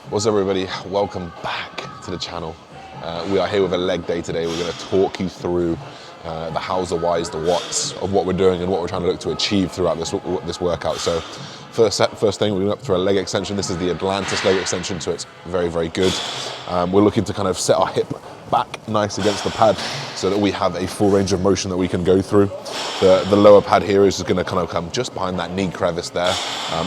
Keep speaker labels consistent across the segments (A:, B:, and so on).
A: What's up, everybody? Welcome back to the channel. We are here with a leg day today. We're going to talk you through the hows, the whys, the whats of what we're doing and what we're trying to look to achieve throughout this workout. So first thing, we're going up for a leg extension. This is the Atlantis leg extension, so it's very, very good. We're looking to kind of set our hip back nice against the pad so that we have a full range of motion that we can go through. The lower pad here is going to kind of come just behind that knee crevice there,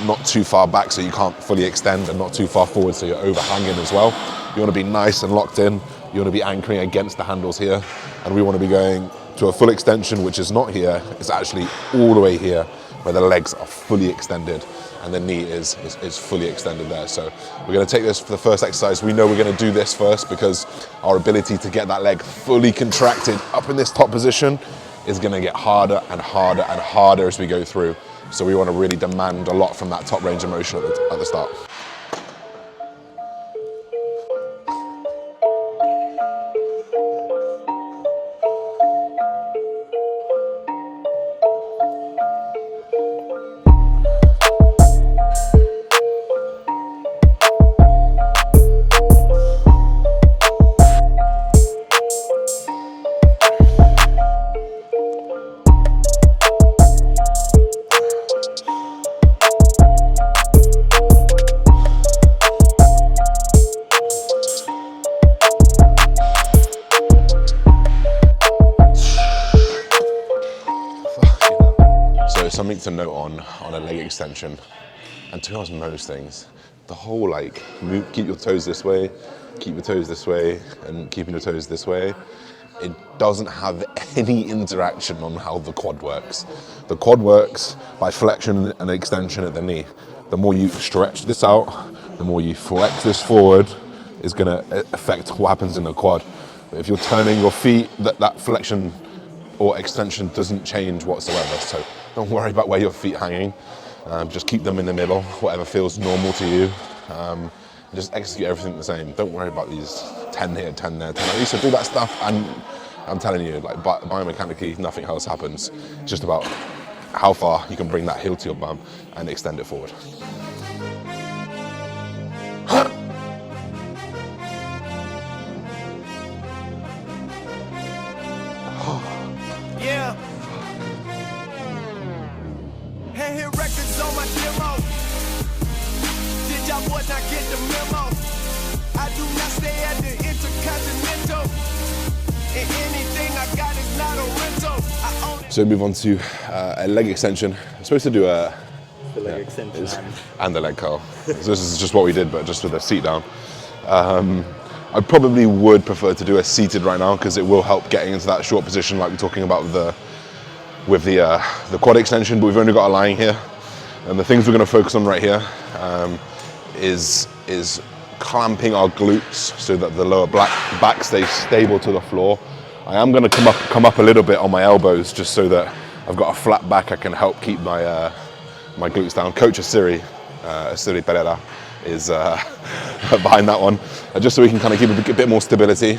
A: not too far back so you can't fully extend and not too far forward so you're overhanging as well. You want to be nice and locked in. You want to be anchoring against the handles here, and we want to be going to a full extension, which is not here, it's actually all the way here where the legs are fully extended and the knee is fully extended there. So we're going to take this for the first exercise. We know we're going to do this first because our ability to get that leg fully contracted up in this top position is going to get harder and harder and harder as we go through. So we want to really demand a lot from that top range of motion at the start. Something to note on a leg extension, and to be honest, most things, the whole like keep your toes this way, keep your toes this way, and keeping your toes this way, it doesn't have any interaction on how the quad works. The quad works by flexion and extension at the knee. The more you stretch this out, the more you flex this forward, is going to affect what happens in the quad. But if you're turning your feet, that flexion or extension doesn't change whatsoever. So don't worry about where your feet are hanging. Just keep them in the middle, whatever feels normal to you. Just execute everything the same. Don't worry about these 10 here, 10 there, 10 there. I used to do that stuff, and I'm telling you, like biomechanically, nothing else happens. It's just about how far you can bring that heel to your bum and extend it forward.
B: Yeah. Hey, hit records on my demo. Did y'all boys not get the memo? I do not stay at the Intercontinental. And anything I got is not a rental. I own it.
A: So move on to a leg extension. I'm supposed to do the
C: leg extension
A: and the leg curl. So this is just what we did, but just with the seat down. I probably would prefer to do a seated right now because it will help getting into that short position like we're talking about with the quad extension, but we've only got a lying here. And the things we're going to focus on right here is clamping our glutes so that the lower back stays stable to the floor. I am going to come up a little bit on my elbows just so that I've got a flat back. I can help keep my my glutes down. Coach Asiri Pereira is behind that one, just so we can kind of keep a bit more stability.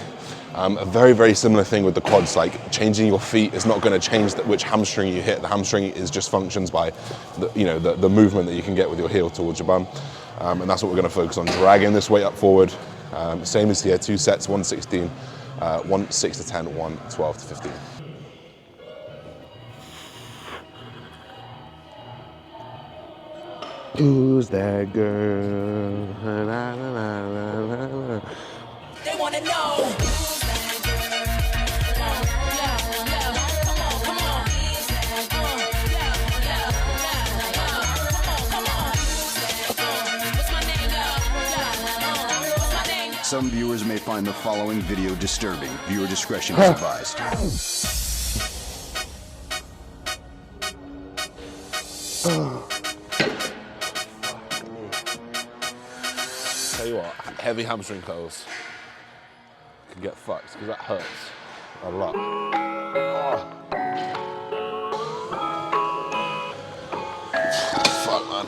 A: A very, very similar thing with the quads, like changing your feet is not going to change which hamstring you hit. The hamstring is just functions by the movement that you can get with your heel towards your bum. And that's what we're going to focus on, dragging this weight up forward. Same as here, 2 sets, 1 16, 1 6 to 10, 1 12 to 15. Who's that girl?
D: They wanna know.
E: Some viewers may find the following video disturbing. Viewer discretion is advised.
A: Tell you what, heavy hamstring curls can get fucked because that hurts a lot. Fuck, man.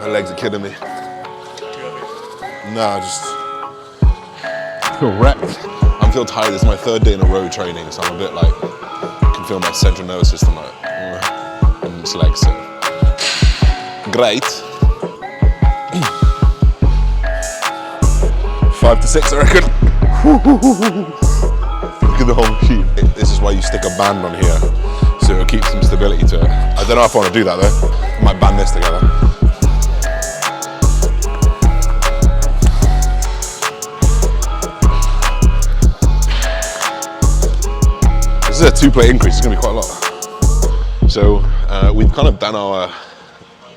A: My legs are killing me. No, I just feel wrecked. I feel tired. This is my 3rd day in a row training, so I'm a bit like, I can feel my central nervous system like, and it's legs. So. Great. 5 to 6, I reckon. Look at the whole machine. This is why you stick a band on here, so it'll keep some stability to it. I don't know if I want to do that though. I might band this together. This is a 2-plate increase, it's going to be quite a lot. So we've kind of done our,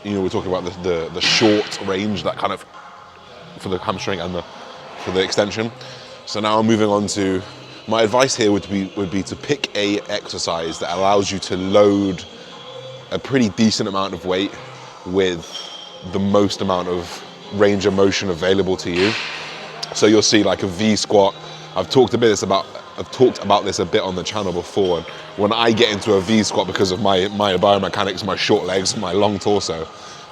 A: we're talking about the short range, that kind of, for the hamstring and for the extension. So now I'm moving on to, my advice here would be to pick a exercise that allows you to load a pretty decent amount of weight with the most amount of range of motion available to you. So you'll see like a V squat. I've talked about this a bit on the channel before. And when I get into a V squat, because of my biomechanics, my short legs, my long torso,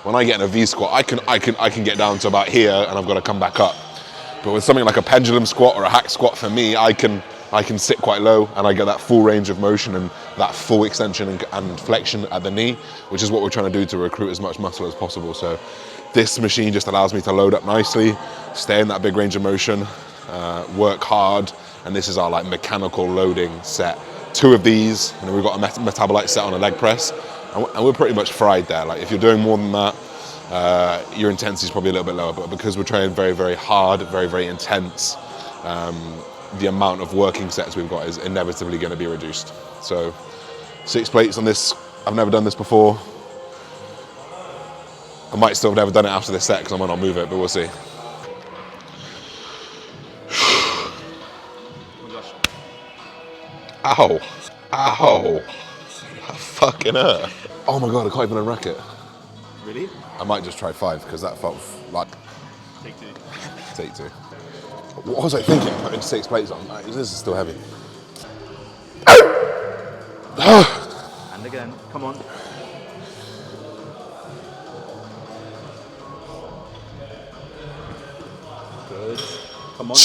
A: when I get in a V squat, I can get down to about here, and I've got to come back up. But with something like a pendulum squat or a hack squat, for me, I can sit quite low, and I get that full range of motion and that full extension and flexion at the knee, which is what we're trying to do to recruit as much muscle as possible. So this machine just allows me to load up nicely, stay in that big range of motion, work hard, and this is our like mechanical loading set. 2 of these, and then we've got a metabolite set on a leg press, and we're pretty much fried there. Like if you're doing more than that, your intensity is probably a little bit lower, but because we're training very, very hard, very, very intense, the amount of working sets we've got is inevitably going to be reduced. So 6 plates on this. I've never done this before. I might still have never done it after this set because I might not move it, but we'll see. Ow. Ow. Fucking hurt. Oh my God, I can't even unrack it.
C: Really?
A: I might just try 5 because that felt like...
C: Take 2.
A: Take 2. What was I thinking? Putting 6 plates on. This is still heavy.
C: And again, come on. Good. Come on.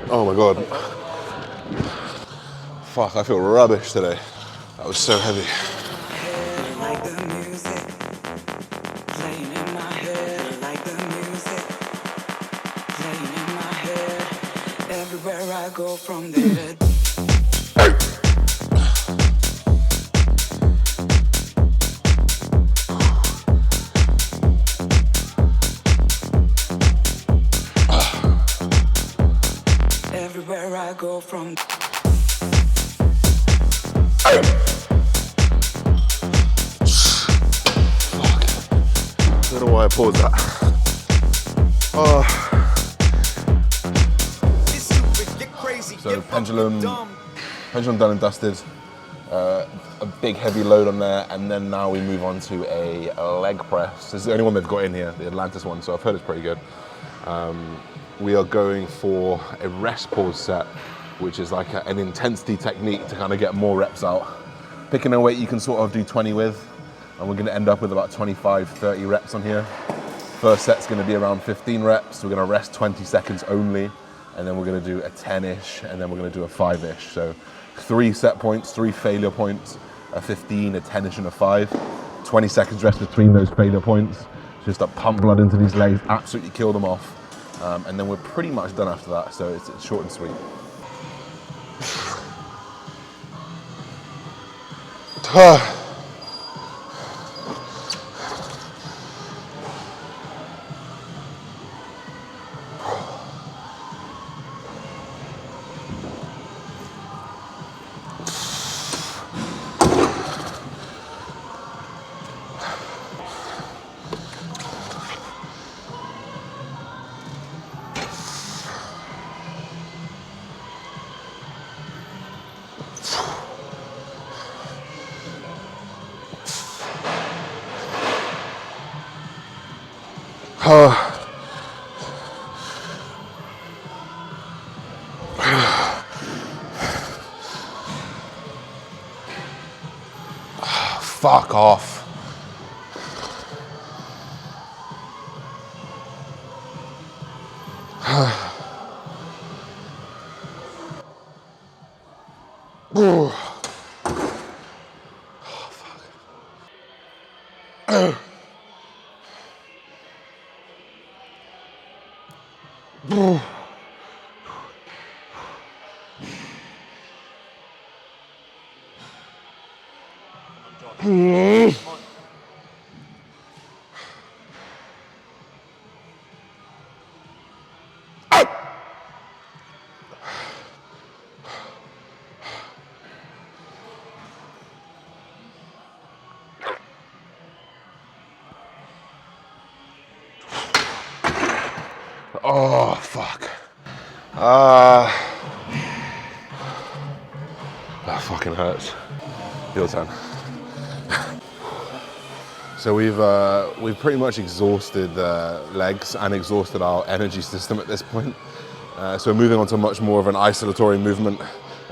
A: Oh my God. Fuck, I feel rubbish today. That was so heavy.
F: Like the music playing in my head, like the music playing in my head. Everywhere I go from there. Everywhere I go from.
A: Fuck. I don't know why I paused that. So pendulum done and dusted. A big heavy load on there, and then now we move on to a leg press. This is the only one they've got in here, the Atlantis one, so I've heard it's pretty good. We are going for a rest pause set, which is like an intensity technique to kind of get more reps out. Picking a weight you can sort of do 20 with, and we're gonna end up with about 25, 30 reps on here. First set's gonna be around 15 reps. We're gonna rest 20 seconds only, and then we're gonna do a 10-ish, and then we're gonna do a 5-ish. So 3 set points, 3 failure points, a 15, a 10-ish, and a 5. 20 seconds rest between those failure points. Just to pump blood into these legs, absolutely kill them off. And then we're pretty much done after that, so it's short and sweet. Fuck off. Oh, fuck. That fucking hurts. Your turn. So we've pretty much exhausted legs and exhausted our energy system at this point. So we're moving on to much more of an isolatory movement.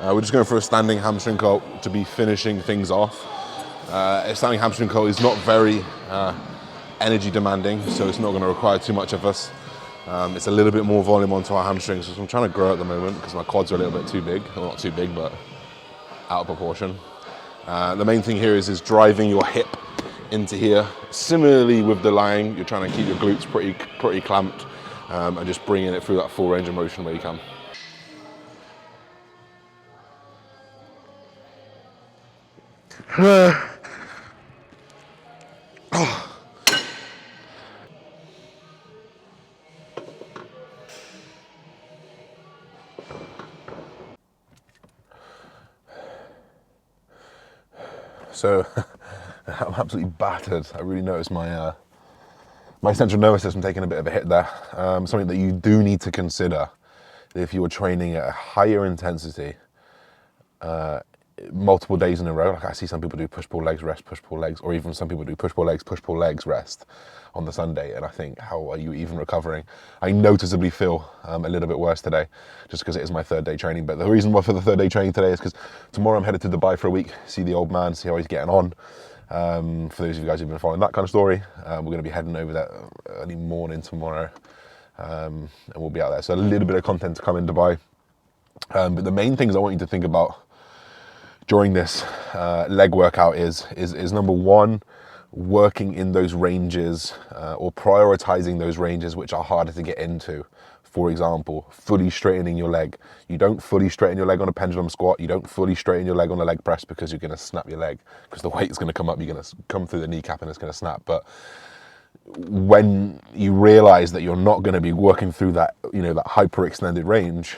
A: We're just going for a standing hamstring curl to be finishing things off. A standing hamstring curl is not very energy demanding, so it's not going to require too much of us. It's a little bit more volume onto our hamstrings, so I'm trying to grow at the moment because my quads are a little bit too big. Well, not too big, but out of proportion. The main thing here is driving your hip into here. Similarly with the lying, you're trying to keep your glutes pretty clamped and just bringing it through that full range of motion where you can. So I'm absolutely battered. I really noticed my my central nervous system taking a bit of a hit there. Something that you do need to consider if you were training at a higher intensity multiple days in a row. Like I see some people do push-pull legs, rest, push-pull legs, or even some people do push-pull legs, rest on the Sunday. And I think, how are you even recovering? I noticeably feel a little bit worse today, just because it is my third day training. But the reason why for the third day training today is because tomorrow I'm headed to Dubai for a week, see the old man, see how he's getting on. For those of you guys who've been following that kind of story, we're going to be heading over there early morning tomorrow, and we'll be out there. So a little bit of content to come in Dubai. But the main things I want you to think about during this leg workout is number one, working in those ranges or prioritizing those ranges which are harder to get into. For example, fully straightening your leg. You don't fully straighten your leg on a pendulum squat. You don't fully straighten your leg on a leg press because you're going to snap your leg, because the weight is going to come up, you're going to come through the kneecap and it's going to snap. But when you realize that you're not going to be working through that, that hyperextended range,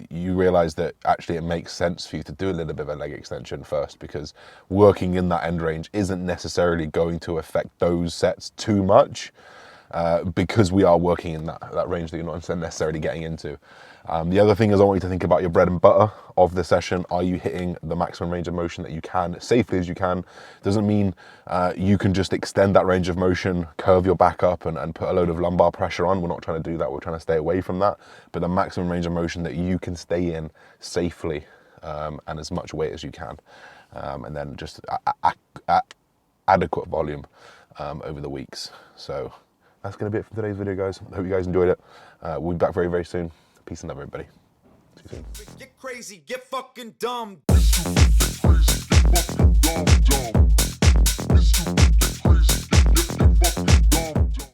A: you realize that actually it makes sense for you to do a little bit of a leg extension first, because working in that end range isn't necessarily going to affect those sets too much, because we are working in that range that you're not necessarily getting into. The other thing is I want you to think about your bread and butter of the session. Are you hitting the maximum range of motion that you can, safely as you can? Doesn't mean you can just extend that range of motion, curve your back up and put a load of lumbar pressure on. We're not trying to do that. We're trying to stay away from that. But the maximum range of motion that you can stay in safely and as much weight as you can. And then just adequate volume over the weeks. So that's going to be it for today's video, guys. I hope you guys enjoyed it. We'll be back very, very soon. Peace and love, everybody. See you soon.
B: Get crazy, get fucking dumb.
G: Get crazy, get fucking dumb, dumb. Get fucking dumb, dumb.